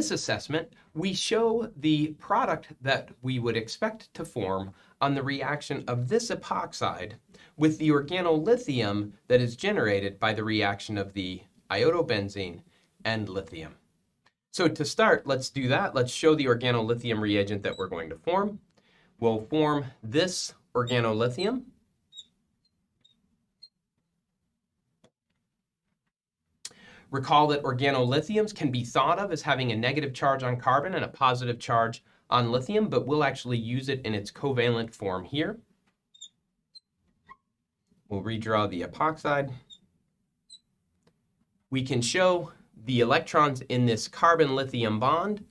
this assessment, we show the product that we would expect to form on the reaction of this epoxide with the organolithium that is generated by the reaction of the iodobenzene and lithium. So to start, let's do that. Let's show the organolithium reagent that we're going to form. We'll form this organolithium. Recall that organolithiums can be thought of as having a negative charge on carbon and a positive charge on lithium, but we'll actually use it in its covalent form here. We'll redraw the epoxide. We can show the electrons in this carbon-lithium bond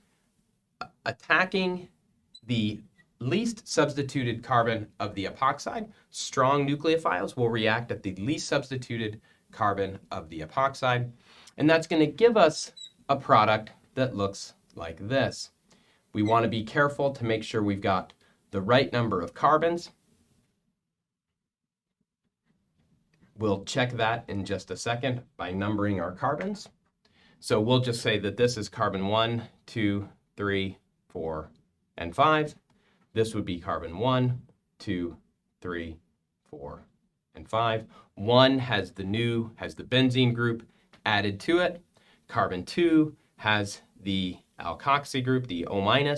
attacking the least substituted carbon of the epoxide. Strong nucleophiles will react at the least substituted carbon of the epoxide. And that's going to give us a product that looks like this. We want to be careful to make sure we've got the right number of carbons. We'll check that in just a second by numbering our carbons. So we'll just say that this is carbon 1, 2, 3, 4, and 5. This would be carbon 1, 2, 3, 4, and 5. 1 has the benzene group added to it. Carbon 2 has the alkoxy group, the O-,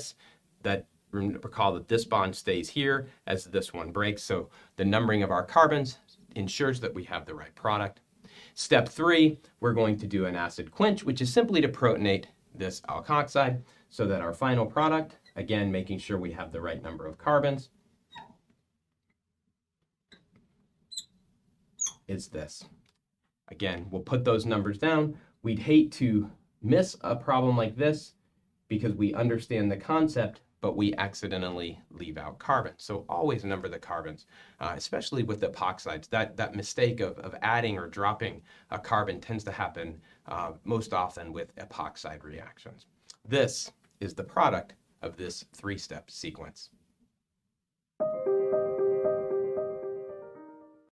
that recall that this bond stays here as this one breaks. So the numbering of our carbons ensures that we have the right product. Step 3, we're going to do an acid quench, which is simply to protonate this alkoxide so that our final product, again, making sure we have the right number of carbons, is this. Again, we'll put those numbers down. We'd hate to miss a problem like this because we understand the concept, but we accidentally leave out carbon. So always number the carbons, especially with epoxides. That mistake of adding or dropping a carbon tends to happen most often with epoxide reactions. This is the product of this 3-step sequence.